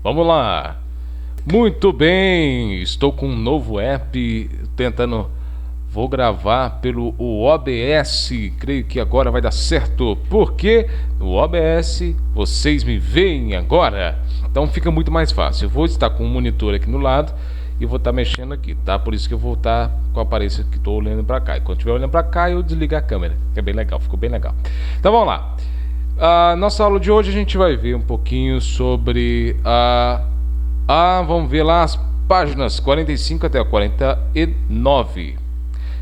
Vamos lá. Muito bem, estou com um novo app tentando. Vou gravar pelo OBS. Creio que agora vai dar certo, porque no OBS vocês me veem agora. Então fica muito mais fácil. Eu vou estar com um monitor aqui no lado e vou estar mexendo aqui, tá? Por isso que eu vou estar com a aparência que estou olhando para cá. E quando estiver olhando para cá, eu desligo a câmera, que é bem legal, ficou bem legal. Então vamos lá. A nossa aula de hoje a gente vai ver um pouquinho sobre vamos ver lá as páginas 45 até a 49.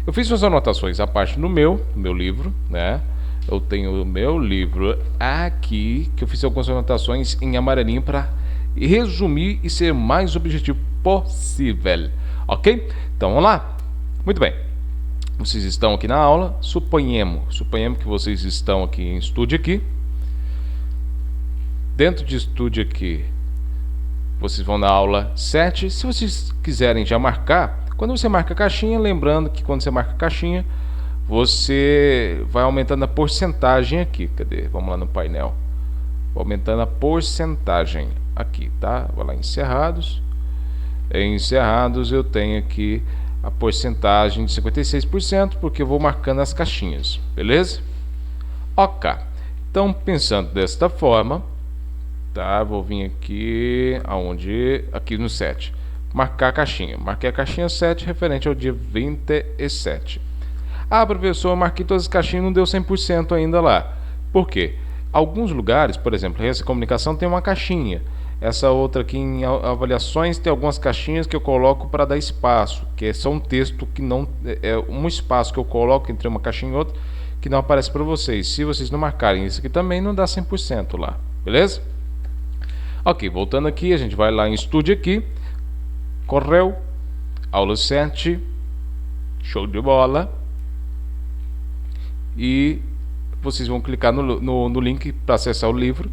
Eu fiz suas anotações a parte no meu livro, né? Eu tenho o meu livro aqui, que eu fiz algumas anotações em amarelinho para resumir e ser mais objetivo possível, ok? Então vamos lá? Muito bem. Vocês estão aqui na aula, suponhamos que vocês estão aqui em estúdio aqui. Dentro de estúdio aqui, vocês vão na aula 7. Se vocês quiserem já marcar, quando você marca a caixinha, lembrando que quando você marca a caixinha, você vai aumentando a porcentagem aqui. Cadê? Vamos lá no painel. Vou aumentando a porcentagem aqui, tá? Vou lá em encerrados. Em encerrados eu tenho aqui a porcentagem de 56%, porque eu vou marcando as caixinhas, beleza? Ok. Então, pensando desta forma, tá? Vou vir aqui aqui no 7. Marcar a caixinha. Marquei a caixinha 7 referente ao dia 27. Professor, eu marquei todas as caixinhas e não deu 100% ainda lá. Por quê? Alguns lugares, por exemplo, essa comunicação tem uma caixinha. Essa outra aqui em avaliações tem algumas caixinhas que eu coloco para dar espaço, que é só um texto que não é um espaço que eu coloco entre uma caixinha e outra que não aparece para vocês. Se vocês não marcarem isso aqui também, não dá 100% lá. Beleza? Ok, voltando aqui, a gente vai lá em estúdio aqui. Correu, aula 7, show de bola. E vocês vão clicar no link para acessar o livro,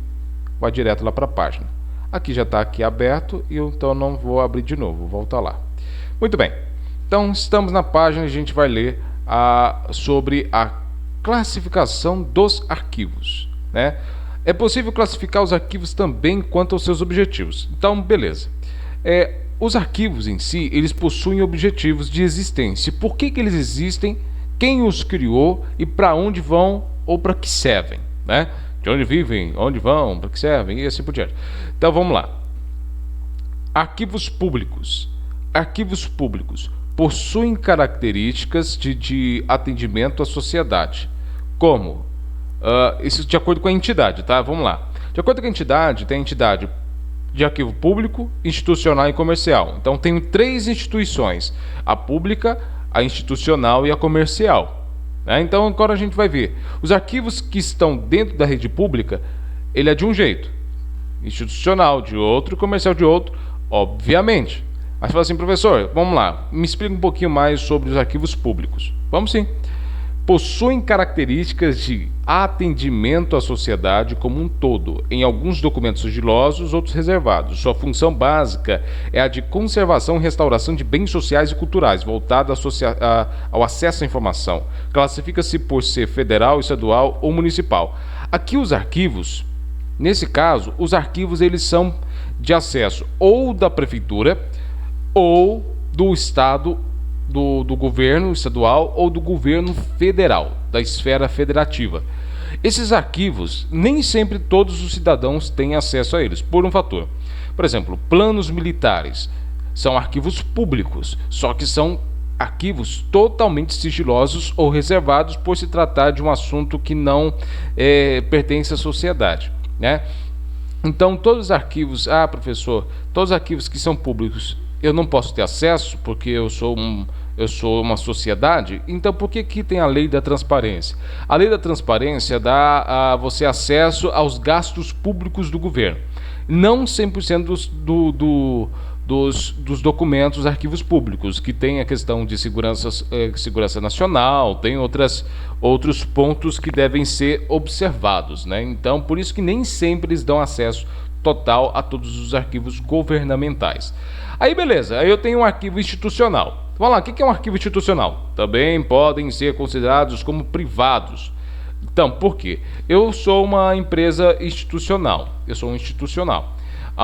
vai direto lá para a página. Aqui já está aqui aberto, e então não vou abrir de novo, vou voltar lá. Muito bem, então estamos na página e a gente vai ler sobre a classificação dos arquivos, né? É possível classificar os arquivos também quanto aos seus objetivos. Então, beleza. Os arquivos em si, eles possuem objetivos de existência. Por que eles existem, quem os criou e para onde vão ou para que servem, né? De onde vivem, onde vão, para que servem e assim por diante. Então vamos lá. Arquivos públicos. Arquivos públicos possuem características de atendimento à sociedade. Como? Isso de acordo com a entidade, tá? Vamos lá. De acordo com a entidade, tem a entidade de arquivo público, institucional e comercial. Então, tenho 3 instituições: a pública, a institucional e a comercial. Né? Então, agora a gente vai ver. Os arquivos que estão dentro da rede pública, ele é de um jeito, institucional de outro, comercial de outro, obviamente. Aí você fala assim, professor, vamos lá, me explica um pouquinho mais sobre os arquivos públicos. Vamos sim. Possuem características de atendimento à sociedade como um todo, em alguns documentos sigilosos, outros reservados. Sua função básica é a de conservação e restauração de bens sociais e culturais, voltada ao acesso à informação. Classifica-se por ser federal, estadual ou municipal. Aqui os arquivos, nesse caso, os arquivos eles são de acesso ou da prefeitura ou do estado, do governo estadual ou do governo federal, da esfera federativa. Esses arquivos, nem sempre todos os cidadãos têm acesso a eles, por um fator. Por exemplo, planos militares são arquivos públicos, só que são arquivos totalmente sigilosos ou reservados por se tratar de um assunto que não pertence à sociedade, né? Então, todos os arquivos, professor, todos os arquivos que são públicos, eu não posso ter acesso porque eu sou uma sociedade. Então, por que aqui tem a lei da transparência? A lei da transparência dá a você acesso aos gastos públicos do governo. Não 100% dos documentos, arquivos públicos, que tem a questão de segurança nacional, tem outros pontos que devem ser observados, né? Então, por isso que nem sempre eles dão acesso total a todos os arquivos governamentais. Aí beleza, aí eu tenho um arquivo institucional. Vamos lá, o que é um arquivo institucional? Também podem ser considerados como privados. Então, por quê? Eu sou uma empresa institucional, eu sou um institucional.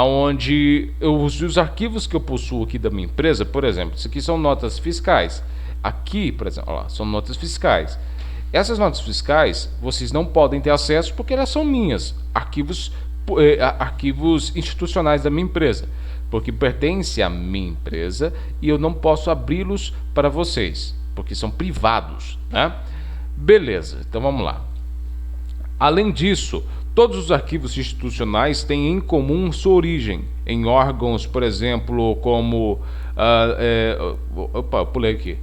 onde os arquivos que eu possuo aqui da minha empresa, por exemplo, isso aqui são notas fiscais. Aqui, por exemplo, olha lá, são notas fiscais. Essas notas fiscais, vocês não podem ter acesso porque elas são minhas, arquivos institucionais da minha empresa, porque pertence à minha empresa e eu não posso abri-los para vocês, porque são privados, né? Beleza, então vamos lá. Além disso, todos os arquivos institucionais têm em comum sua origem em órgãos, por exemplo, como opa, pulei aqui.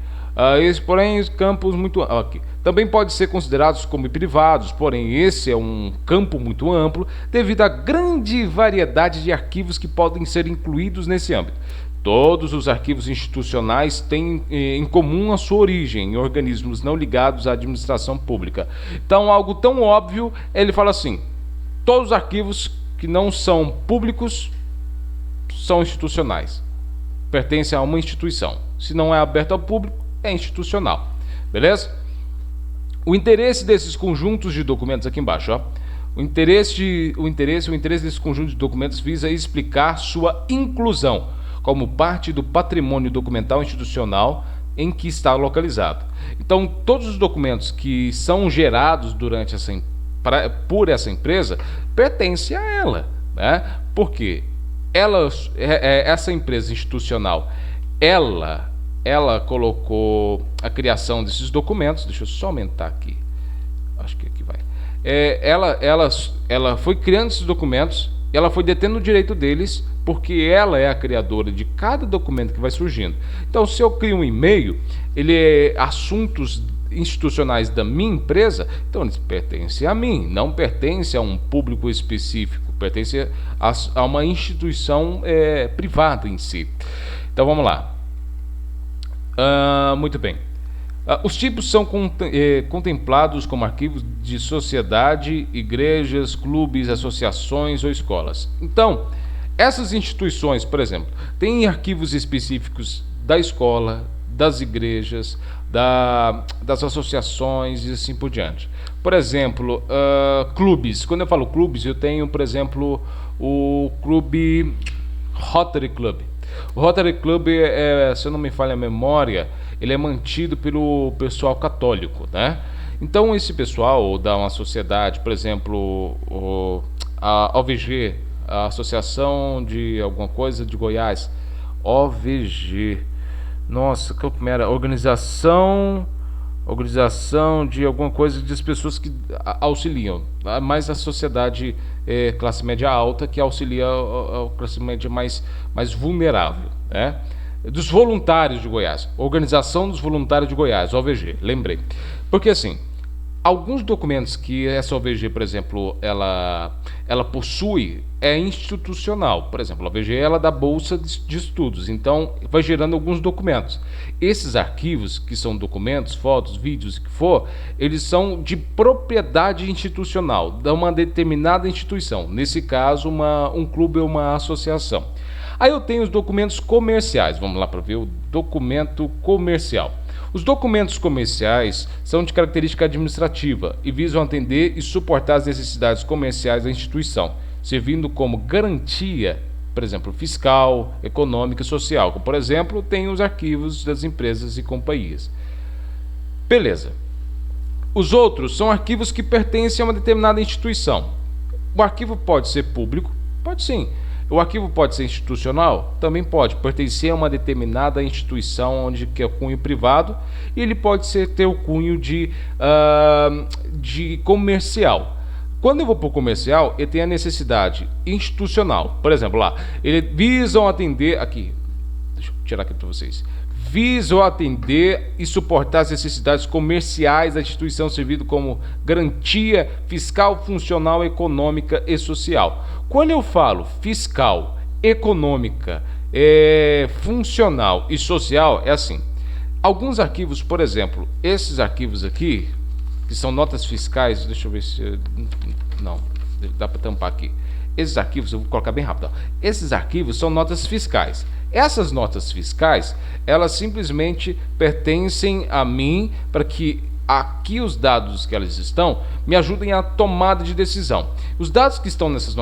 Porém, campos muito aqui. Também pode ser considerados como privados, porém esse é um campo muito amplo devido à grande variedade de arquivos que podem ser incluídos nesse âmbito. Todos os arquivos institucionais têm em comum a sua origem em organismos não ligados à administração pública. Então, algo tão óbvio, ele fala assim: todos os arquivos que não são públicos são institucionais, pertencem a uma instituição. Se não é aberto ao público, é institucional. Beleza? O interesse desses conjuntos de documentos aqui embaixo, ó. O interesse desse conjunto de documentos visa explicar sua inclusão como parte do patrimônio documental institucional em que está localizado. Então, todos os documentos que são gerados por essa empresa pertencem a ela, né? Porque essa empresa institucional, ela colocou a criação desses documentos. Deixa eu só aumentar aqui. Acho que aqui vai. Ela foi criando esses documentos, ela foi detendo o direito deles, porque ela é a criadora de cada documento que vai surgindo. Então, se eu crio um e-mail, ele é assuntos institucionais da minha empresa, então eles pertencem a mim, não pertence a um público específico, pertence a uma instituição privada em si. Então, vamos lá. Muito bem. Os tipos são contemplados como arquivos de sociedade, igrejas, clubes, associações ou escolas. Então, essas instituições, por exemplo, têm arquivos específicos da escola, das igrejas, das associações e assim por diante. Por exemplo, clubes. Quando eu falo clubes, eu tenho, por exemplo, o clube Rotary Club. O Rotary Club, se eu não me falha a memória, ele é mantido pelo pessoal católico, né? Então esse pessoal dá uma sociedade, por exemplo, a OVG, a Associação de alguma coisa de Goiás, OVG, nossa, que era organização de alguma coisa das pessoas que auxiliam, mais a sociedade classe média alta que auxilia a classe média mais vulnerável, né? Dos voluntários de Goiás, Organização dos Voluntários de Goiás, OVG, lembrei. Porque assim, alguns documentos que essa OVG, por exemplo, ela possui é institucional. Por exemplo, a OVG ela dá bolsa de estudos, então vai gerando alguns documentos. Esses arquivos, que são documentos, fotos, vídeos, o que for, eles são de propriedade institucional, de uma determinada instituição. Nesse caso, um clube ou uma associação. Aí eu tenho os documentos comerciais. Vamos lá para ver o documento comercial. Os documentos comerciais são de característica administrativa e visam atender e suportar as necessidades comerciais da instituição, servindo como garantia, por exemplo, fiscal, econômica e social. Como, por exemplo, tem os arquivos das empresas e companhias. Beleza. Os outros são arquivos que pertencem a uma determinada instituição. O arquivo pode ser público? Pode sim. O arquivo pode ser institucional? Também pode, pertencer a uma determinada instituição onde que é o cunho privado, e ele pode ter o cunho de comercial. Quando eu vou para o comercial, ele tem a necessidade institucional. Por exemplo, lá, eles visam atender, aqui, deixa eu tirar aqui para vocês, visam atender e suportar as necessidades comerciais da instituição, servindo como garantia fiscal, funcional, econômica e social. Quando eu falo fiscal, econômica, funcional e social, é assim. Alguns arquivos, por exemplo, esses arquivos aqui, que são notas fiscais, deixa eu ver se... Não, dá para tampar aqui. Esses arquivos, eu vou colocar bem rápido. Esses arquivos são notas fiscais. Essas notas fiscais, elas simplesmente pertencem a mim para que aqui os dados que elas estão me ajudem a tomada de decisão. Os dados que estão nessas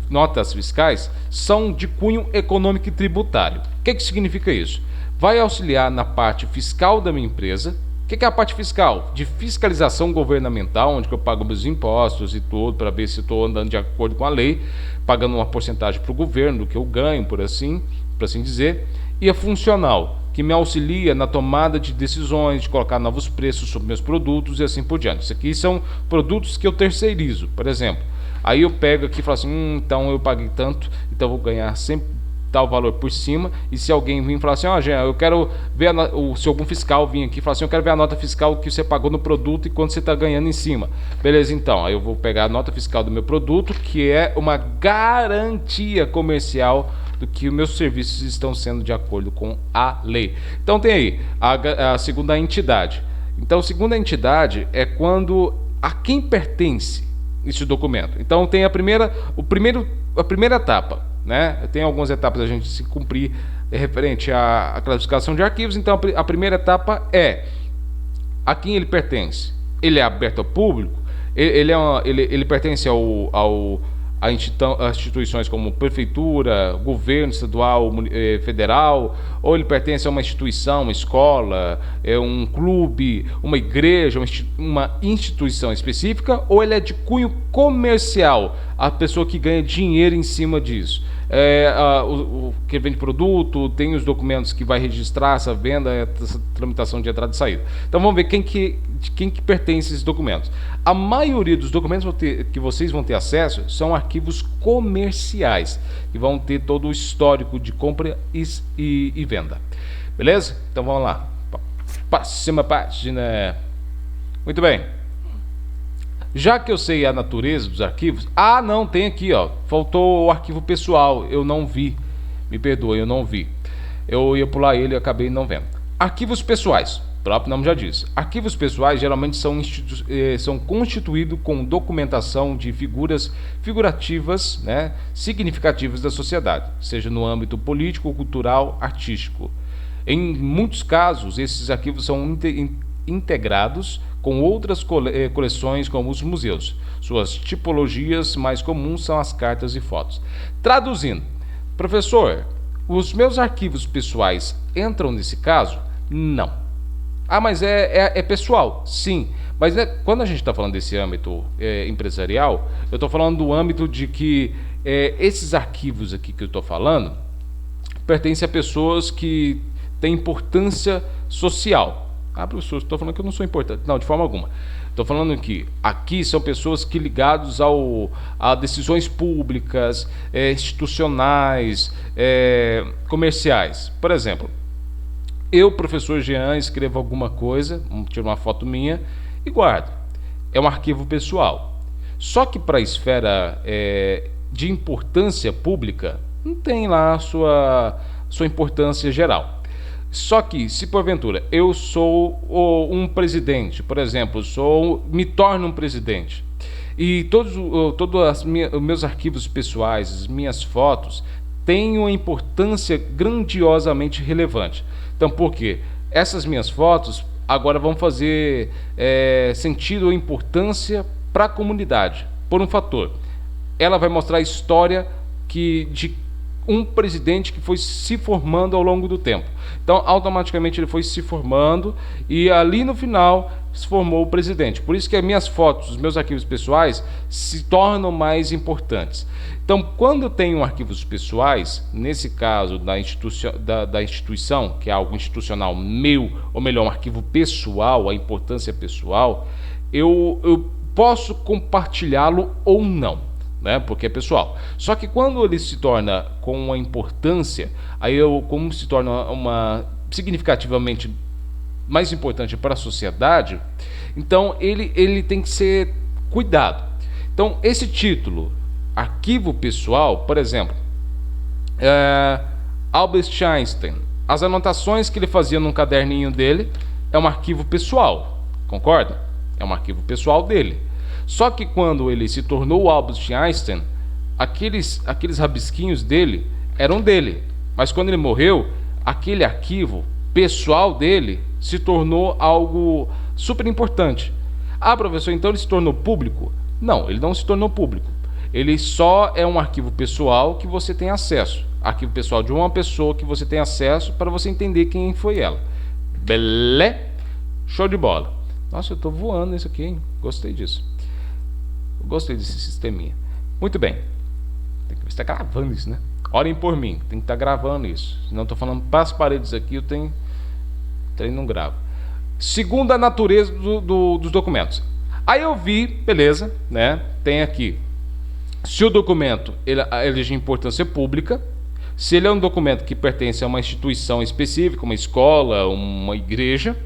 notas fiscais são de cunho econômico e tributário. O que significa isso? Vai auxiliar na parte fiscal da minha empresa. O que é a parte fiscal? De fiscalização governamental, onde eu pago meus impostos e tudo, para ver se estou andando de acordo com a lei, pagando uma porcentagem para o governo do que eu ganho, por assim dizer. E a funcional, que me auxilia na tomada de decisões, de colocar novos preços sobre meus produtos e assim por diante. Isso aqui são produtos que eu terceirizo, por exemplo. Aí eu pego aqui e falo assim, então eu paguei tanto, então eu vou ganhar sempre tal valor por cima. E se alguém vir falar assim, Jean, eu quero ver se algum fiscal vir aqui e falar assim, eu quero ver a nota fiscal que você pagou no produto e quanto você está ganhando em cima. Beleza, então, aí eu vou pegar a nota fiscal do meu produto, que é uma garantia comercial do que os meus serviços estão sendo de acordo com a lei. Então tem aí a segunda entidade. Então a segunda entidade é quando a quem pertence esse documento. Então tem a primeira etapa, né? Tem algumas etapas a gente se cumprir referente à classificação de arquivos. Então a primeira etapa é a quem ele pertence. Ele é aberto ao público. Ele pertence a instituições como prefeitura, governo estadual, federal, ou ele pertence a uma instituição, uma escola, um clube, uma igreja, uma instituição específica, ou ele é de cunho comercial, a pessoa que ganha dinheiro em cima disso. O que vende produto, tem os documentos que vai registrar essa venda, essa tramitação de entrada e saída. Então vamos ver de quem que pertence esses documentos. A maioria dos documentos que vocês vão ter acesso são arquivos comerciais, que vão ter todo o histórico de compra e venda. Beleza? Então vamos lá. Próxima página. Muito bem. Já que eu sei a natureza dos arquivos... não, tem aqui, ó. Faltou o arquivo pessoal. Eu não vi. Me perdoe, eu não vi. Eu ia pular ele e acabei não vendo. Arquivos pessoais. O próprio nome já diz. Arquivos pessoais geralmente são constituídos com documentação de figurativas, né, significativas da sociedade, seja no âmbito político, cultural, artístico. Em muitos casos, esses arquivos são integrados com outras coleções como os museus. Suas tipologias mais comuns são as cartas e fotos. Traduzindo, professor, os meus arquivos pessoais entram nesse caso? Não. Mas é pessoal? Sim. Mas quando a gente está falando desse âmbito empresarial, eu estou falando do âmbito de que esses arquivos aqui que eu estou falando pertencem a pessoas que têm importância social. Professor, estou falando que eu não sou importante. Não, de forma alguma. Estou falando que aqui são pessoas que ligados a decisões públicas, institucionais, comerciais. Por exemplo, eu, professor Jean, escrevo alguma coisa, tiro uma foto minha e guardo. É um arquivo pessoal. Só que para a esfera de importância pública, não tem lá a sua importância geral. Só que, se porventura eu sou um presidente, por exemplo, me torno um presidente, e todos os meus arquivos pessoais, as minhas fotos, têm uma importância grandiosamente relevante. Então, por quê? Essas minhas fotos agora vão fazer sentido ou importância para a comunidade, por um fator. Ela vai mostrar a história de um presidente que foi se formando ao longo do tempo. Então, automaticamente ele foi se formando e ali no final se formou o presidente. Por isso que as minhas fotos, os meus arquivos pessoais se tornam mais importantes. Então, quando eu tenho arquivos pessoais, nesse caso da instituição, que é algo institucional meu, ou melhor, um arquivo pessoal, a importância pessoal, eu posso compartilhá-lo ou não. Né, porque é pessoal. Só que quando ele se torna com uma importância, como se torna significativamente mais importante para a sociedade, então ele tem que ser cuidado. Então esse título, arquivo pessoal, por exemplo, Albert Einstein, as anotações que ele fazia num caderninho dele é um arquivo pessoal, concorda? É um arquivo pessoal dele. Só que quando ele se tornou Albert Einstein, aqueles rabisquinhos dele eram dele. Mas quando ele morreu, aquele arquivo pessoal dele se tornou algo Super importante. Ah, professor, então ele se tornou público? Não, ele não se tornou público. Ele só é um arquivo pessoal que você tem acesso. Arquivo pessoal de uma pessoa que você tem acesso para você entender quem foi ela. Belé? Show de bola. Nossa, eu estou voando isso aqui, hein? Gostei disso. Gostei desse sisteminha. Muito bem. Tem que estar gravando isso, né? Orem por mim. Tem que estar gravando isso. Senão eu estou falando para as paredes aqui, eu tenho não gravo. Segunda natureza dos documentos. Aí eu vi, beleza, né? Tem aqui. Se o documento ele é de importância pública, se ele é um documento que pertence a uma instituição específica, uma escola, uma igreja,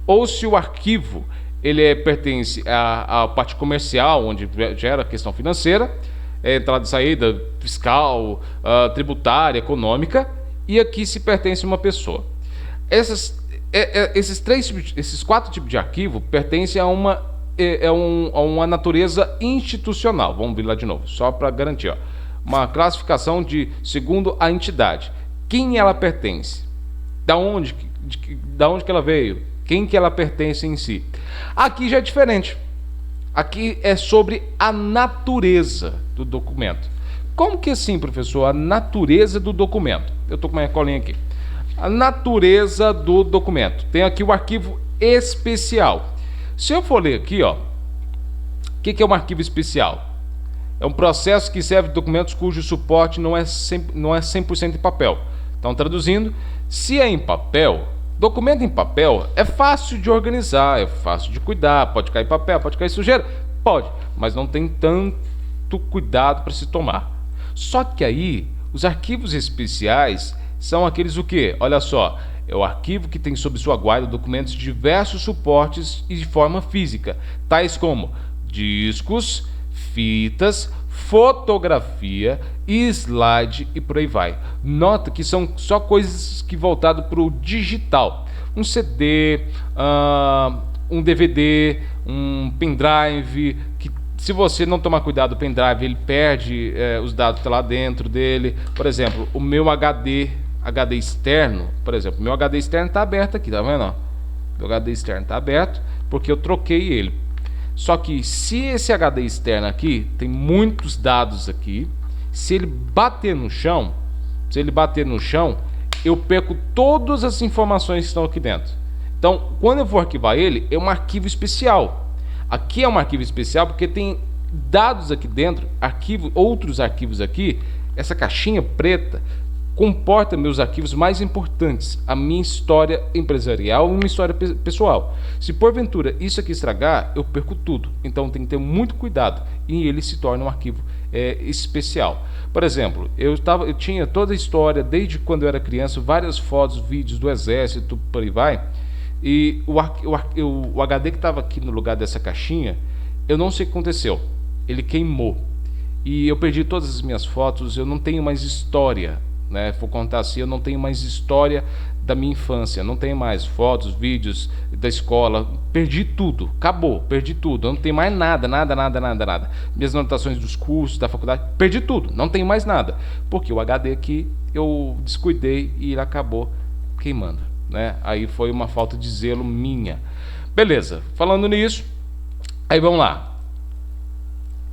ou se o arquivo ele pertence à parte comercial, onde gera questão financeira, entrada e saída fiscal, tributária, econômica, e aqui se pertence a uma pessoa. Esses 4 tipos de arquivo pertencem a uma natureza institucional. Vamos ver lá de novo, só para garantir. Ó. Uma classificação de segundo a entidade. Quem ela pertence? Da onde que ela veio? Quem que ela pertence em si? Aqui já é diferente. Aqui é sobre a natureza do documento. Como que assim, professor? A natureza do documento. Eu estou com a minha colinha aqui. A natureza do documento. Tem aqui o arquivo especial. Se eu for ler aqui, ó, o que é um arquivo especial? É um processo que serve de documentos cujo suporte não é 100% em papel. Então, traduzindo, se é em papel, documento em papel é fácil de organizar, é fácil de cuidar, pode cair papel, pode cair sujeira, pode, mas não tem tanto cuidado para se tomar. Só que aí, os arquivos especiais são aqueles o quê? Olha só, é o arquivo que tem sob sua guarda documentos de diversos suportes e de forma física, tais como discos, fitas, fotografia, slide e por aí vai. Nota que são só coisas que voltado para o digital. Um CD, um DVD, um pendrive, que se você não tomar cuidado, o pendrive ele perde os dados que estão lá dentro dele. Por exemplo, o meu HD externo, por exemplo, meu HD externo está aberto aqui, tá vendo? Meu HD externo está aberto porque eu troquei ele. Só que se esse HD externo aqui tem muitos dados aqui, se ele bater no chão, eu perco todas as informações que estão aqui dentro. Então, quando eu for arquivar ele, é um arquivo especial. Aqui é um arquivo especial porque tem dados aqui dentro, outros arquivos aqui. Essa caixinha preta comporta meus arquivos mais importantes, a minha história empresarial e uma história pessoal. Se porventura isso aqui estragar, eu perco tudo. Então tem que ter muito cuidado e ele se torna um arquivo especial. Por exemplo, eu tinha toda a história desde quando eu era criança, várias fotos, vídeos do exército, por aí vai. E o HD que estava aqui no lugar dessa caixinha, eu não sei o que aconteceu. Ele queimou. E eu perdi todas as minhas fotos, eu não tenho mais história. Né? Vou contar assim, eu não tenho mais história da minha infância, não tenho mais fotos, vídeos da escola, perdi tudo, acabou, perdi tudo, eu não tenho mais nada. Minhas anotações dos cursos, da faculdade, perdi tudo, não tenho mais nada, porque o HD aqui eu descuidei e ele acabou queimando, né? Aí foi uma falta de zelo minha. Beleza, falando nisso, aí vamos lá.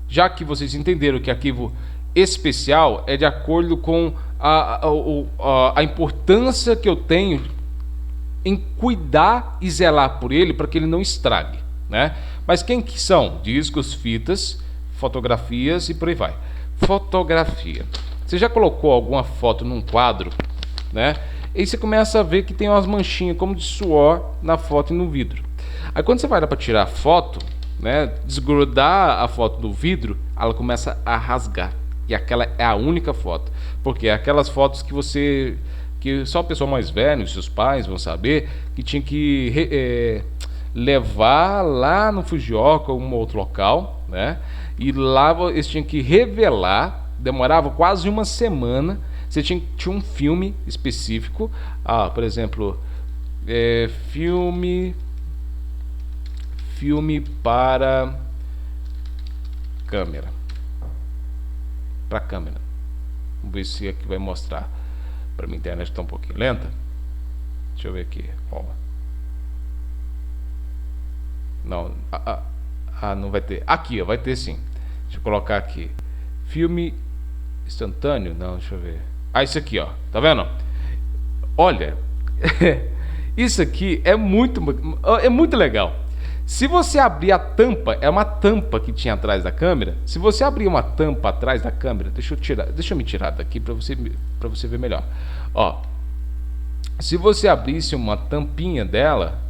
Já que vocês entenderam que arquivo especial é de acordo com a importância que eu tenho em cuidar e zelar por ele para que ele não estrague, né? Mas quem que são? Discos, fitas, fotografias e por aí vai. Fotografia. Você já colocou alguma foto num quadro, né? E você começa a ver que tem umas manchinhas como de suor na foto e no vidro. Aí quando você vai lá para tirar a foto, né, desgrudar a foto do vidro, ela começa a rasgar. E aquela é a única foto. Porque é aquelas fotos que só o pessoal mais velho, seus pais vão saber, que tinha que levar lá no Fujioka ou um outro local, né? E lá eles tinham que revelar, demorava quase uma semana. Você tinha um filme específico, por exemplo, filme para câmera. Para câmera. Vamos ver se aqui vai mostrar. Para minha internet está um pouquinho lenta. Deixa eu ver aqui. Ó. Não, não vai ter. Aqui, ó, vai ter sim. Deixa eu colocar aqui. Filme instantâneo? Não, deixa eu ver. Isso aqui, ó. Tá vendo? Olha, isso aqui é muito legal. Se você abrir a tampa, é uma tampa que tinha atrás da câmera. Se você abrir uma tampa atrás da câmera, deixa eu me tirar daqui para você ver melhor. Ó, se você abrisse uma tampinha dela,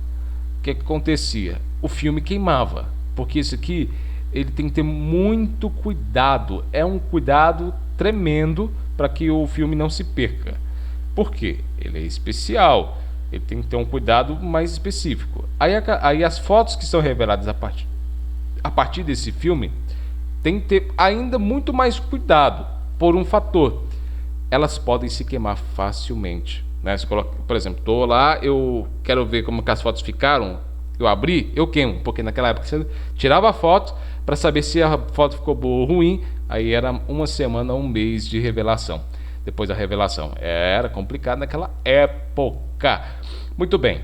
o que acontecia? O filme queimava, porque isso aqui ele tem que ter muito cuidado. É um cuidado tremendo para que o filme não se perca. Por quê? Ele é especial. Ele tem que ter um cuidado mais específico. Aí as fotos que são reveladas a partir desse filme tem que ter ainda muito mais cuidado por um fator. Elas podem se queimar facilmente, né? Por exemplo, estou lá, eu quero ver como que as fotos ficaram, eu abri, eu queimo, porque naquela época você tirava a foto para saber se a foto ficou boa ou ruim, aí era uma semana, um mês de revelação. Depois da revelação. Era complicado naquela época. Muito bem.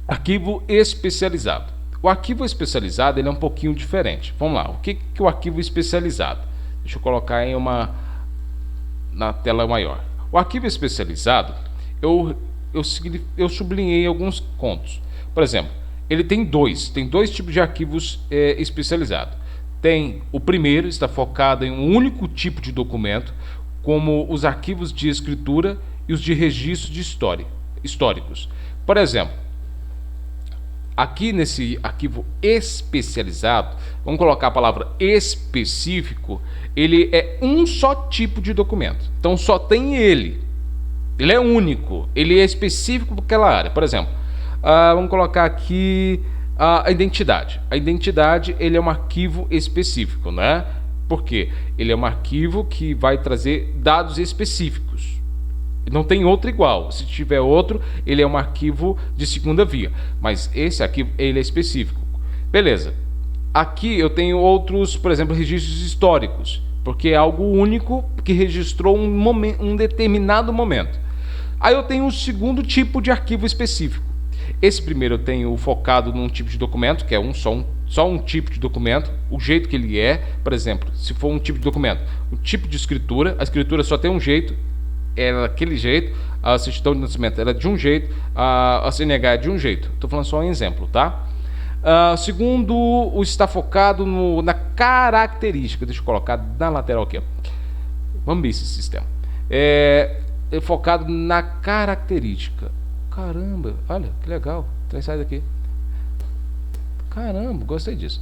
Arquivo especializado. O arquivo especializado ele é um pouquinho diferente. Vamos lá. O que é o arquivo especializado? Deixa eu colocar na tela maior. O arquivo especializado, eu sublinhei alguns pontos. Por exemplo, ele tem dois tipos de arquivos especializados. Tem o primeiro, está focado em um único tipo de documento, como os arquivos de escritura e os de registro de históricos. Por exemplo, aqui nesse arquivo especializado, vamos colocar a palavra específico, ele é um só tipo de documento. Então só tem ele. Ele é único, ele é específico para aquela área. Por exemplo, vamos colocar aqui a identidade. A identidade ele é um arquivo específico, né? Por quê? Ele é um arquivo que vai trazer dados específicos. Não tem outro igual. Se tiver outro, ele é um arquivo de segunda via. Mas esse arquivo, ele é específico. Beleza. Aqui eu tenho outros, por exemplo, registros históricos. Porque é algo único que registrou um determinado momento. Aí eu tenho um segundo tipo de arquivo específico. Esse primeiro eu tenho focado num tipo de documento, que é só um tipo de documento, o jeito que ele é. Por exemplo, se for um tipo de documento, o tipo de escritura, a escritura só tem um jeito, é daquele jeito, a certidão de nascimento era de um jeito, a CNH é de um jeito. Estou falando só um exemplo, tá? Segundo, está focado na característica, deixa eu colocar na lateral aqui, ó. Vamos ver esse sistema. É focado na característica. Caramba, olha que legal. Sai daqui. Caramba, gostei disso.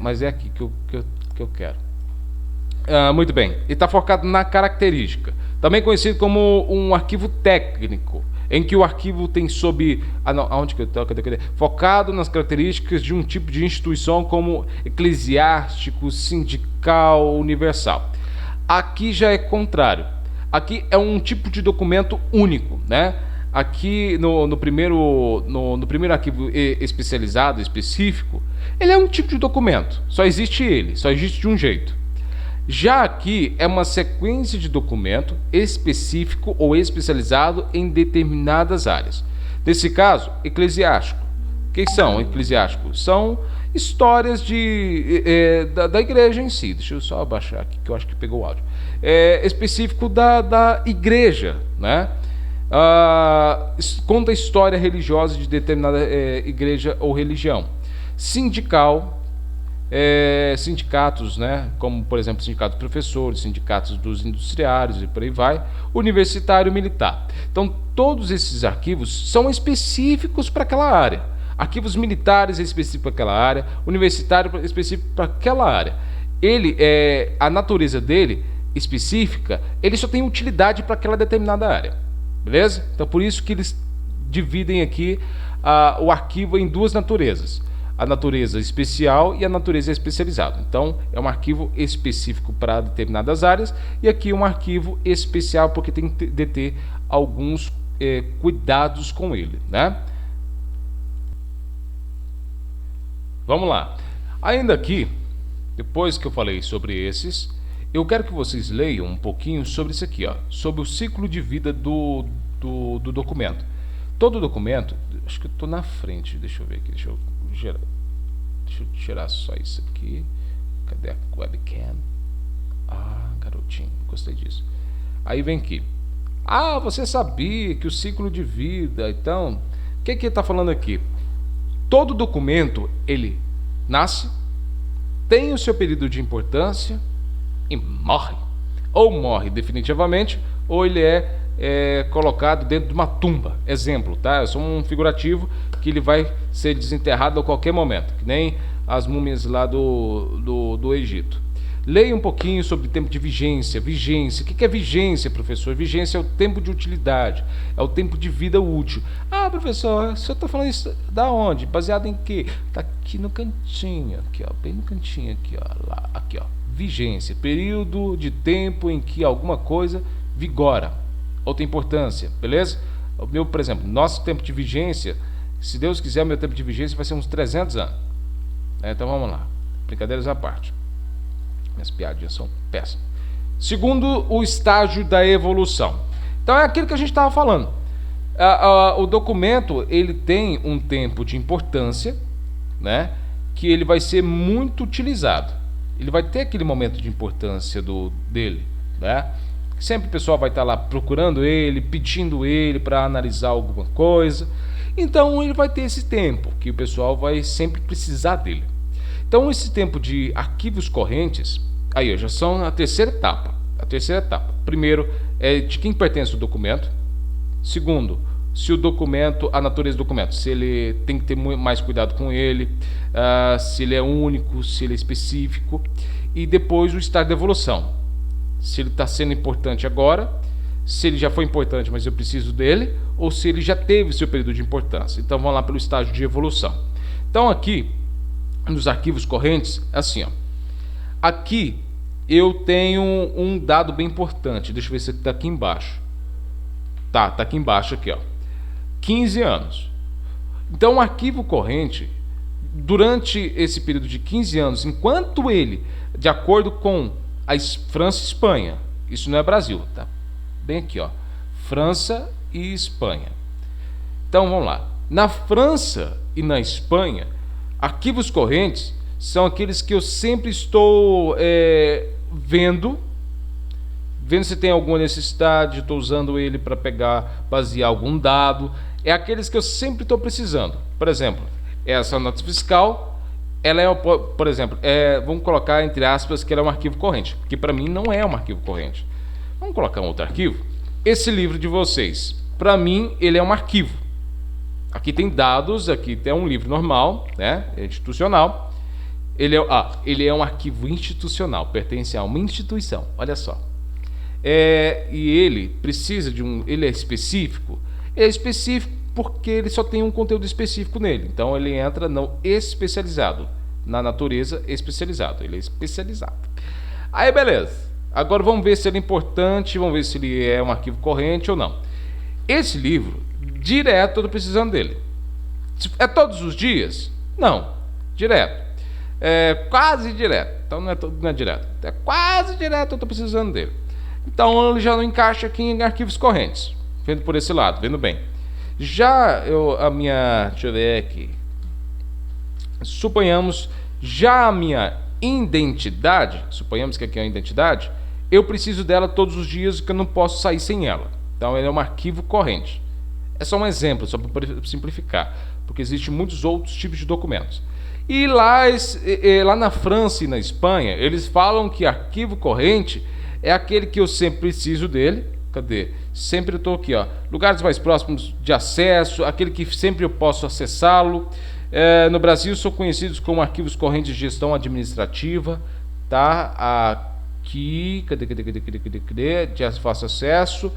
Mas é aqui que eu quero. Muito bem. E está focado na característica. Também conhecido como um arquivo técnico, em que o arquivo tem aonde que eu estou? Focado nas características de um tipo de instituição como eclesiástico, sindical, universal. Aqui já é contrário. Aqui é um tipo de documento único, né? Aqui no primeiro arquivo especializado, específico, ele é um tipo de documento, só existe de um jeito. Já aqui é uma sequência de documento específico ou especializado em determinadas áreas. Nesse caso, eclesiástico. O que são eclesiásticos? São histórias da igreja em si. Deixa eu só abaixar aqui que eu acho que pegou o áudio. Específico da igreja, né? Conta a história religiosa de determinada igreja ou religião. Sindicatos, né? Como por exemplo sindicatos dos professores, sindicatos dos industriários e por aí vai. Universitário, militar. Então todos esses arquivos são específicos para aquela área. Arquivos militares é específico para aquela área, universitário é específico para aquela área. A natureza dele específica, ele só tem utilidade para aquela determinada área. Beleza? Então por isso que eles dividem aqui o arquivo em duas naturezas. A natureza especial e a natureza especializada. Então é um arquivo específico para determinadas áreas e aqui um arquivo especial porque tem que ter alguns cuidados com ele, né? Vamos lá. Ainda aqui, depois que eu falei sobre esses, eu quero que vocês leiam um pouquinho sobre isso aqui, ó, sobre o ciclo de vida do documento. todo documento, acho que eu estou na frente, deixa eu ver aqui, deixa eu tirar só isso aqui. Cadê a webcam? Garotinho, gostei disso. Aí vem aqui. Você sabia que o ciclo de vida, então, o que ele está falando aqui? Todo documento, ele nasce, tem o seu período de importância e morre. Ou morre definitivamente, ou ele é colocado dentro de uma tumba. Exemplo, tá? Eu sou um figurativo que ele vai ser desenterrado a qualquer momento, que nem as múmias lá do Egito. Leia um pouquinho sobre o tempo de vigência. Vigência, o que é vigência, professor? Vigência é o tempo de utilidade, é o tempo de vida útil. Professor, o senhor está falando isso da onde? Baseado em quê? Está aqui no cantinho, aqui, ó, bem no cantinho, aqui, ó, lá, aqui, ó. Vigência, período de tempo em que alguma coisa vigora ou tem importância, beleza? O meu, por exemplo, nosso tempo de vigência, se Deus quiser, o meu tempo de vigência vai ser uns 300 anos. Então vamos lá, brincadeiras à parte. Minhas piadinhas são péssimas. Segundo, o estágio da evolução. Então é aquilo que a gente estava falando. O documento, ele tem um tempo de importância, né, que ele vai ser muito utilizado. Ele vai ter aquele momento de importância dele, né? Sempre o pessoal vai estar lá procurando ele, pedindo ele para analisar alguma coisa. Então ele vai ter esse tempo que o pessoal vai sempre precisar dele. Então esse tempo de arquivos correntes, aí já são a terceira etapa. Primeiro, é de quem pertence o documento. Segundo, se o documento, a natureza do documento, se ele tem que ter mais cuidado com ele, se ele é único, se ele é específico. E depois o estágio de evolução. Se ele está sendo importante agora, se ele já foi importante, mas eu preciso dele, ou se ele já teve seu período de importância. Então vamos lá pelo estágio de evolução. Então aqui, nos arquivos correntes, é assim, ó. Aqui eu tenho um dado bem importante. Deixa eu ver se está aqui embaixo. Tá aqui embaixo, aqui, ó. 15 anos. Então o arquivo corrente, durante esse período de 15 anos, enquanto ele, de acordo com a França e Espanha, isso não é Brasil, tá? Bem aqui, ó. França e Espanha. Então vamos lá. Na França e na Espanha, arquivos correntes são aqueles que eu sempre estou vendo se tem alguma necessidade, estou usando ele para basear algum dado. É aqueles que eu sempre estou precisando. Por exemplo, essa nota fiscal, ela é, por exemplo, vamos colocar entre aspas que ela é um arquivo corrente, que para mim não é um arquivo corrente. Vamos colocar um outro arquivo. Esse livro de vocês, para mim, ele é um arquivo. Aqui tem dados, aqui tem um livro normal, né, institucional. Ele é um arquivo institucional, pertence a uma instituição. Olha só. E ele precisa ele é específico. Ele é específico porque ele só tem um conteúdo específico nele. Então ele entra no especializado, na natureza especializado. Ele é especializado. Aí beleza. Agora vamos ver se ele é importante, vamos ver se ele é um arquivo corrente ou não. Esse livro, direto, eu estou precisando dele. É todos os dias? Não, direto. Quase direto. Então não é direto. É quase direto, eu estou precisando dele. Então ele já não encaixa aqui em arquivos correntes. Vendo por esse lado, vendo bem. Deixa eu ver aqui. Suponhamos, já a minha identidade, suponhamos que aqui é a identidade, eu preciso dela todos os dias, que eu não posso sair sem ela. Então ele é um arquivo corrente. É só um exemplo, só para simplificar, porque existem muitos outros tipos de documentos. E lá na França e na Espanha, eles falam que arquivo corrente é aquele que eu sempre preciso dele. Cadê? Sempre eu estou aqui, ó. Lugares mais próximos de acesso, aquele que sempre eu posso acessá-lo. No Brasil são conhecidos como arquivos correntes de gestão administrativa, tá? Aqui, cadê? De fácil acesso,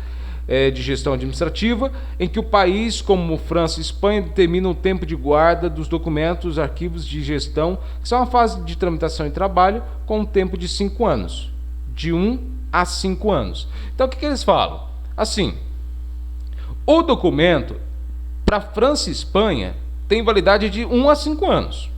de gestão administrativa, em que o país, como França e Espanha, determina o tempo de guarda dos documentos, arquivos de gestão, que são uma fase de tramitação e trabalho com um tempo de 5 anos, de 1 a 5 anos. Então o que eles falam? Assim, o documento para França e Espanha tem validade de 1 a 5 anos.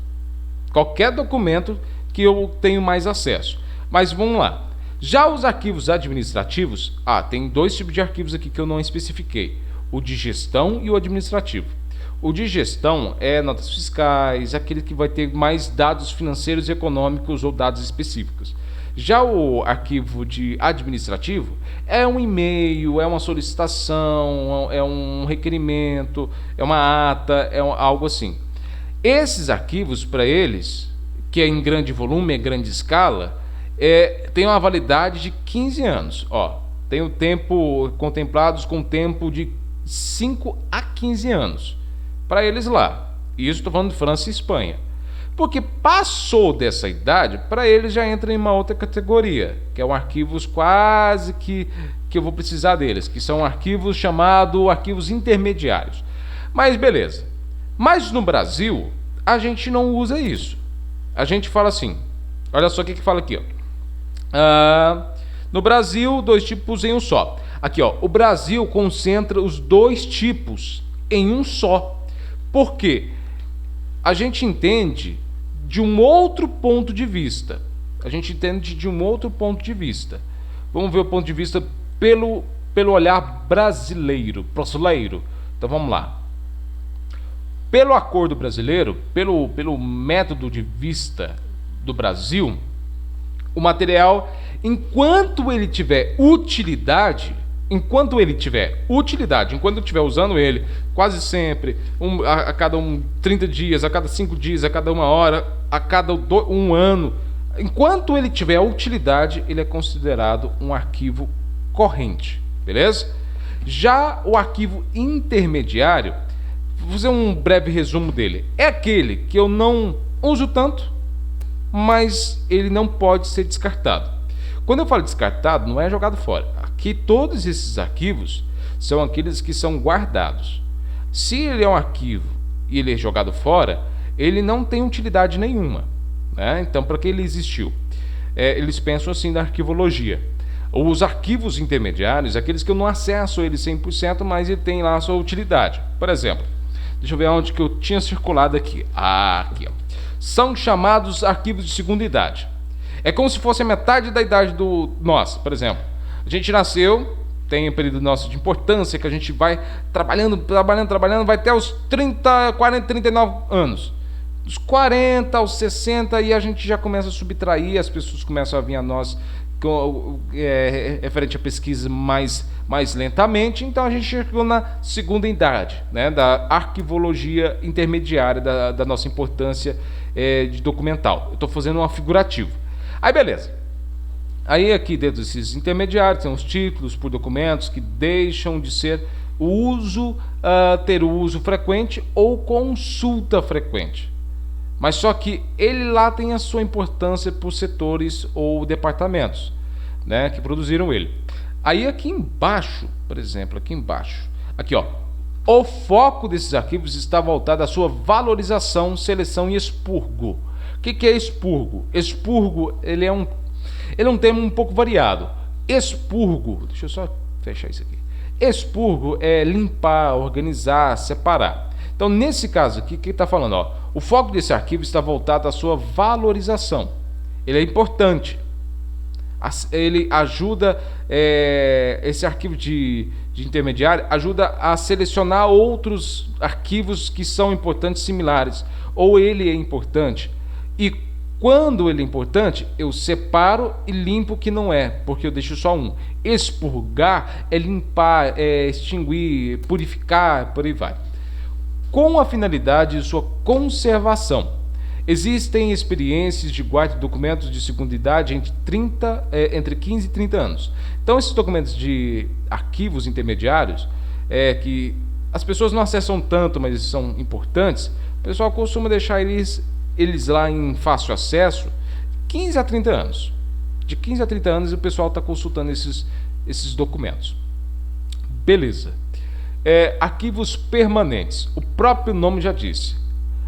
Qualquer documento que eu tenho mais acesso. Mas vamos lá. Já os arquivos administrativos, tem 2 tipos de arquivos aqui que eu não especifiquei. o de gestão e o administrativo. O de gestão é notas fiscais, aquele que vai ter mais dados financeiros e econômicos ou dados específicos. Já o arquivo de administrativo é um e-mail, é uma solicitação, é um requerimento, é uma ata, algo assim. Esses arquivos, para eles, que é em grande volume, em grande escala, tem uma validade de 15 anos. Tem o tempo contemplados com tempo de 5 a 15 anos. Para eles lá. E isso estou falando de França e Espanha. Porque passou dessa idade, para eles já entra em uma outra categoria, que é um arquivos quase que eu vou precisar deles, que são arquivos chamados arquivos intermediários. Mas beleza. Mas no Brasil, a gente não usa isso. A gente fala assim, olha só o que fala aqui, no Brasil, 2 tipos em um só. Aqui, o Brasil concentra os 2 tipos em um só. Por quê? A gente entende de um outro ponto de vista. Vamos ver o ponto de vista pelo olhar brasileiro. Então vamos lá. Pelo acordo brasileiro, pelo método de vista do Brasil, o material, enquanto ele tiver utilidade, enquanto eu estiver usando ele quase sempre, a cada 30 dias, a cada 5 dias, a cada 1 hora, a cada 1 ano, enquanto ele tiver utilidade, ele é considerado um arquivo corrente, beleza? Já o arquivo intermediário, vou fazer um breve resumo dele, é aquele que eu não uso tanto, mas ele não pode ser descartado. Quando eu falo descartado, não é jogado fora. Aqui todos esses arquivos são aqueles que são guardados. Se ele é um arquivo e ele é jogado fora, ele não tem utilidade nenhuma, né? Então, para que ele existiu? Eles pensam assim na arquivologia. Os arquivos intermediários, aqueles que eu não acesso ele 100%, mas ele tem lá a sua utilidade. Por exemplo, deixa eu ver onde que eu tinha circulado aqui. Aqui, são chamados arquivos de segunda idade. É como se fosse a metade da idade do nosso. Por exemplo, a gente nasceu, tem um período nosso de importância que a gente vai trabalhando, vai até os 30, 40, 39 anos. Dos 40 aos 60 e a gente já começa a subtrair, as pessoas começam a vir a nós referente à pesquisa mais lentamente, então a gente chegou na segunda idade, né, da arquivologia intermediária da nossa importância de documental. Eu estou fazendo um figurativo. Aí beleza. Aí aqui dentro desses intermediários tem os títulos por documentos que deixam de ser ter uso frequente ou consulta frequente. Mas só que ele lá tem a sua importância por setores ou departamentos, né, que produziram ele. Aí aqui embaixo, por exemplo, aqui o foco desses arquivos está voltado à sua valorização, seleção e expurgo. O que é expurgo? Expurgo, ele é um termo um pouco variado. Expurgo, deixa eu só fechar isso aqui. Expurgo é limpar, organizar, separar. Então, nesse caso aqui, o que está falando? O foco desse arquivo está voltado à sua valorização. Ele é importante. Ele ajuda, esse arquivo de intermediário ajuda a selecionar outros arquivos que são importantes similares. Ou ele é importante. E quando ele é importante, eu separo e limpo o que não é, porque eu deixo só um. Expurgar é limpar, extinguir, purificar, por aí vai. Com a finalidade de sua conservação. Existem experiências de guarda de documentos de segunda idade entre 15 e 30 anos. Então, esses documentos de arquivos intermediários, que as pessoas não acessam tanto, mas são importantes, o pessoal costuma deixar eles lá em fácil acesso, 15 a 30 anos. De 15 a 30 anos o pessoal está consultando esses documentos. Beleza. Arquivos permanentes. O próprio nome já disse.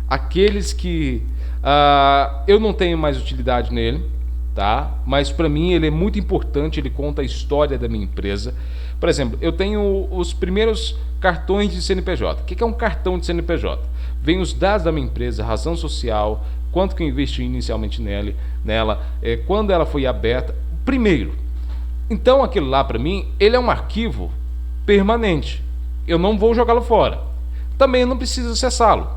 Aqueles que eu não tenho mais utilidade nele, tá? Mas para mim ele é muito importante, ele conta a história da minha empresa. Por exemplo, eu tenho os primeiros cartões de CNPJ. O que é um cartão de CNPJ? Vem os dados da minha empresa, razão social, quanto que eu investi inicialmente nela, quando ela foi aberta. Primeiro. Então aquilo lá para mim, ele é um arquivo permanente. eu não vou jogá-lo fora. Também não preciso acessá-lo.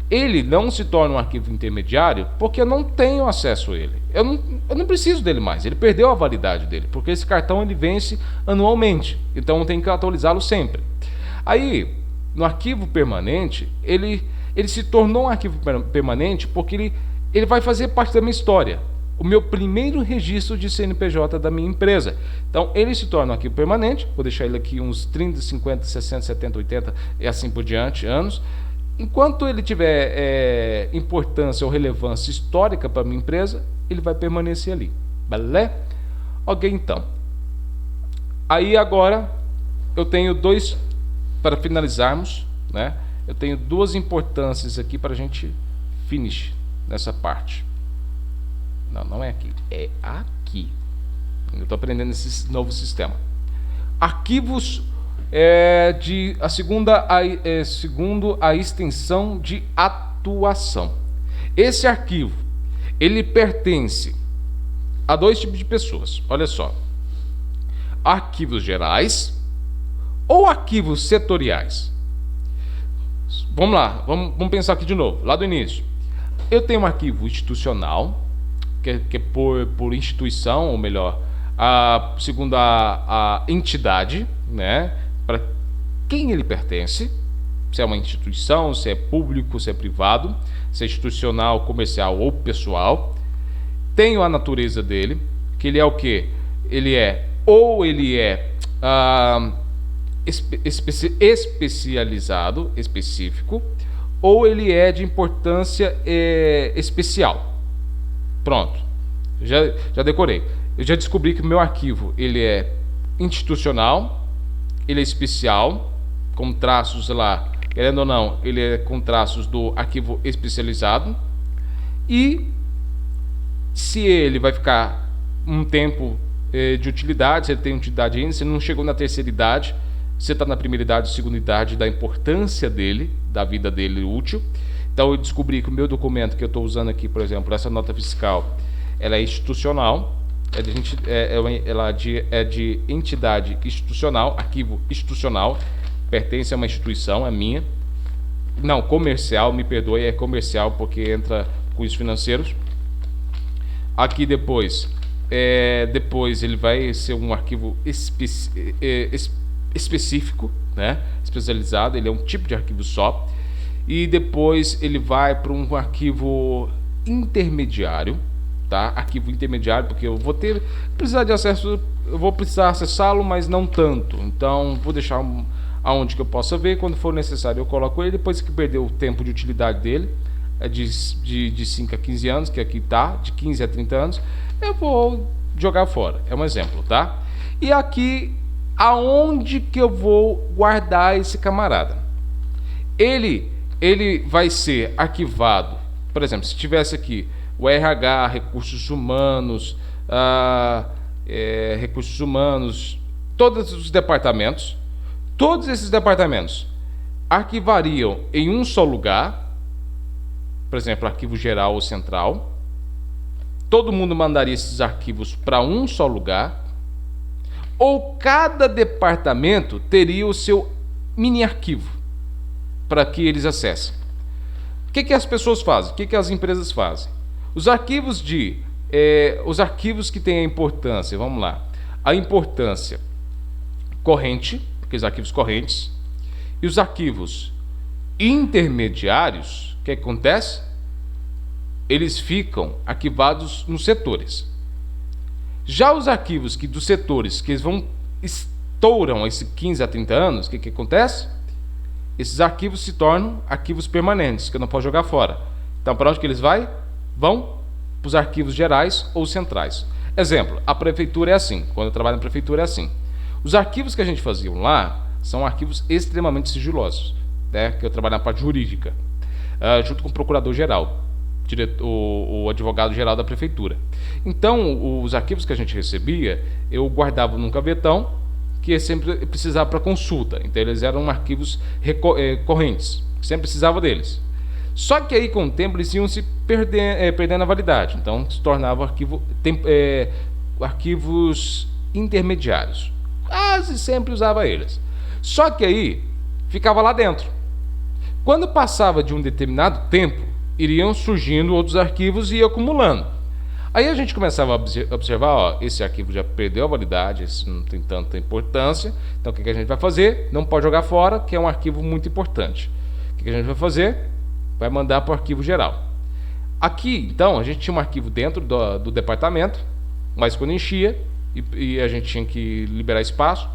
Ele não se torna um arquivo intermediário porque eu não tenho acesso a ele. Eu não preciso dele mais. Ele perdeu a validade dele, porque esse cartão ele vence anualmente. Então eu tenho que atualizá-lo sempre. Aí, no arquivo permanente, ele se tornou um arquivo permanente porque ele vai fazer parte da minha história. O meu primeiro registro de CNPJ da minha empresa. Então, ele se torna um arquivo permanente. Vou deixar ele aqui uns 30, 50, 60, 70, 80 e assim por diante anos. Enquanto ele tiver importância ou relevância histórica para a minha empresa, ele vai permanecer ali. Beleza? Ok, então. Aí agora eu tenho para finalizarmos, né? Eu tenho duas importâncias aqui para a gente finish nessa parte. Não é aqui, é aqui. Eu estou aprendendo esse novo sistema. Arquivos segundo a extensão de atuação. Esse arquivo, ele pertence a dois tipos de pessoas. Olha só. Arquivos gerais ou arquivos setoriais. Vamos lá, vamos pensar aqui de novo, lá do início. Eu tenho um arquivo institucional, que é por instituição, ou melhor, segundo a entidade, né? Para quem ele pertence, se é uma instituição, se é público, se é privado, se é institucional, comercial ou pessoal. Tenho a natureza dele, que ele é o quê? Ele é especializado, específico, ou ele é de importância especial. Pronto, já decorei. Eu já descobri que o meu arquivo ele é institucional, ele é especial, com traços lá, querendo ou não, ele é com traços do arquivo especializado. E se ele vai ficar um tempo de utilidade, se ele tem utilidade ainda, se ele não chegou na terceira idade, você está na primeira idade, segunda idade, da importância dele, da vida dele útil. Então eu descobri que o meu documento que eu estou usando aqui, por exemplo, essa nota fiscal, ela é institucional, ela é de entidade institucional, arquivo institucional, pertence a uma instituição, é minha. Não, comercial, me perdoe, é comercial porque entra com os financeiros. Aqui depois ele vai ser um arquivo específico, né? Especializado, ele é um tipo de arquivo só. E depois ele vai para um arquivo intermediário, tá? Arquivo intermediário, porque eu vou precisar de acesso, eu vou precisar acessá-lo, mas não tanto. Então vou deixar aonde que eu possa ver, quando for necessário eu coloco ele. Depois que perder o tempo de utilidade dele, é de 5 a 15 anos, que aqui tá, de 15 a 30 anos, eu vou jogar fora. É um exemplo, tá? E aqui, aonde que eu vou guardar esse camarada? Ele vai ser arquivado, por exemplo, se tivesse aqui o RH, recursos humanos, todos os departamentos, todos esses departamentos arquivariam em um só lugar, por exemplo, arquivo geral ou central. Todo mundo mandaria esses arquivos para um só lugar, ou cada departamento teria o seu mini arquivo para que eles acessem. O que as pessoas fazem? O que as empresas fazem? Os arquivos que têm a importância, vamos lá, a importância corrente, aqueles arquivos correntes, e os arquivos intermediários, o que acontece? Eles ficam arquivados nos setores. Já os arquivos dos setores que estouram esses 15 a 30 anos, o que acontece? Esses arquivos se tornam arquivos permanentes, que eu não posso jogar fora. Então, para onde que eles vão para os arquivos gerais ou centrais. Exemplo, a prefeitura é assim. Quando eu trabalho na prefeitura é assim. Os arquivos que a gente fazia lá são arquivos extremamente sigilosos, né? Que eu trabalho na parte jurídica, junto com o procurador-geral, o advogado-geral da prefeitura. Então, os arquivos que a gente recebia, eu guardava num gavetão, que sempre precisava para consulta. Então, eles eram arquivos correntes, sempre precisava deles. Só que aí, com o tempo, eles iam se perdendo a validade. Então, se tornavam arquivos intermediários. Quase sempre usava eles. Só que aí, ficava lá dentro. Quando passava de um determinado tempo, iriam surgindo outros arquivos e acumulando. Aí a gente começava a observar, ó, esse arquivo já perdeu a validade, esse não tem tanta importância, então o que a gente vai fazer? Não pode jogar fora, que é um arquivo muito importante. O que a gente vai fazer? Vai mandar para o arquivo geral. Aqui, então, a gente tinha um arquivo dentro do departamento, mas quando enchia e a gente tinha que liberar espaço,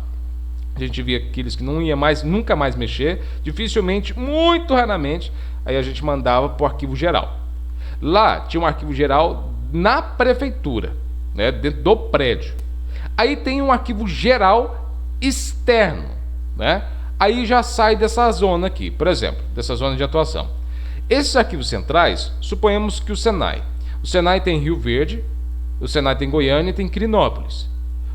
a gente via aqueles que não ia mais, nunca mais mexer, dificilmente, muito raramente, aí a gente mandava para o arquivo geral. Lá tinha um arquivo geral na prefeitura, né, dentro do prédio. Aí tem um arquivo geral externo, né? Aí já sai dessa zona aqui, por exemplo, dessa zona de atuação. Esses arquivos centrais, suponhamos que o Senai tem Rio Verde, o Senai tem Goiânia e tem Quirinópolis.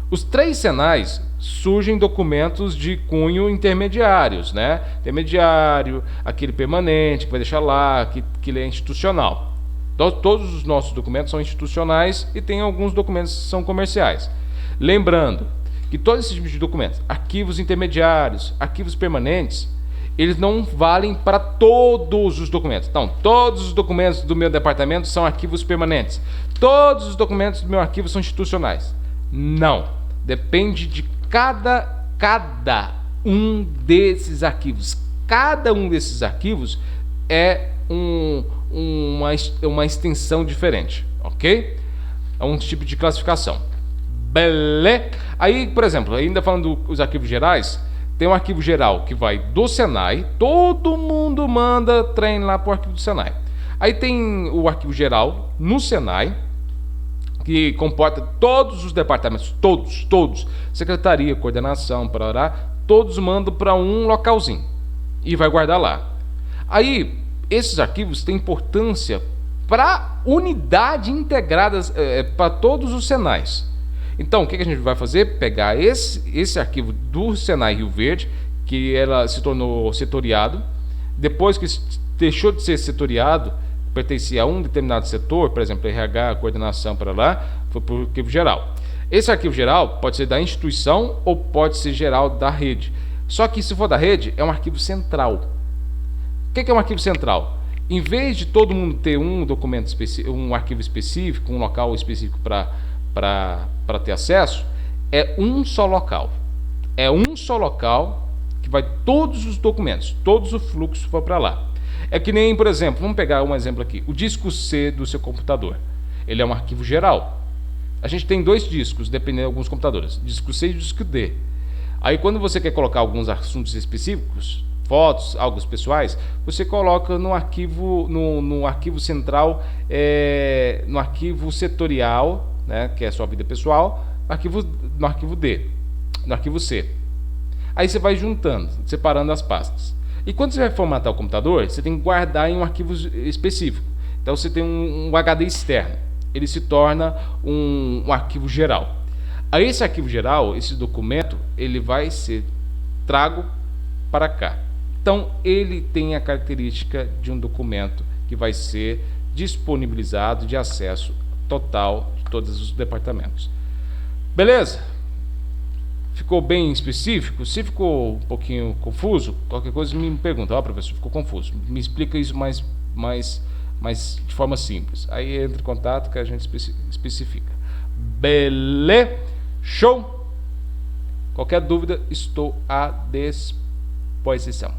Os 3 Senais surgem documentos de cunho intermediários, né? Intermediário, aquele permanente que vai deixar lá, que ele é institucional. Então, todos os nossos documentos são institucionais e tem alguns documentos que são comerciais. Lembrando que todos esses tipos de documentos, arquivos intermediários, arquivos permanentes, eles não valem para todos os documentos. Então, todos os documentos do meu departamento são arquivos permanentes. Todos os documentos do meu arquivo são institucionais. Não. Depende de cada um desses arquivos. Cada um desses arquivos é uma extensão diferente, ok? É um tipo de classificação. Beleza? Aí, por exemplo, ainda falando dos arquivos gerais, tem um arquivo geral que vai do Senai, todo mundo manda trem lá para o arquivo do Senai. Aí tem o arquivo geral no Senai, que comporta todos os departamentos, todos, secretaria, coordenação, parará, todos mandam para um localzinho e vai guardar lá. Aí, esses arquivos têm importância para unidade integrada, para todos os Senais. Então, o que a gente vai fazer? Pegar esse arquivo do Senai Rio Verde, que ela se tornou setoriado, depois que deixou de ser setoriado, pertencia a um determinado setor, por exemplo, RH, coordenação, para lá, foi para o arquivo geral. Esse arquivo geral pode ser da instituição ou pode ser geral da rede. Só que se for da rede, é um arquivo central. O que é um arquivo central? Em vez de todo mundo ter um documento específico, um arquivo específico, um local específico para ter acesso, é um só local. É um só local que vai todos os documentos, todos o fluxo for para lá. É que nem, por exemplo, vamos pegar um exemplo aqui, o disco C do seu computador. Ele é um arquivo geral. A gente tem 2 discos, dependendo de alguns computadores, disco C e disco D. Aí quando você quer colocar alguns assuntos específicos, fotos, algo pessoais, você coloca no arquivo, no arquivo central, no arquivo setorial, né, que é a sua vida pessoal, no arquivo D, no arquivo C. Aí você vai juntando, separando as pastas. E quando você vai formatar o computador, você tem que guardar em um arquivo específico. Então você tem um HD externo. Ele se torna um arquivo geral. A esse arquivo geral, esse documento, ele vai ser trago para cá. Então ele tem a característica de um documento que vai ser disponibilizado de acesso total de todos os departamentos. Beleza? Ficou bem específico? Se ficou um pouquinho confuso, qualquer coisa me pergunta. Ó, professor, ficou confuso. Me explica isso mais de forma simples. Aí entra em contato que a gente especifica. Beleza? Show? Qualquer dúvida, estou à disposição.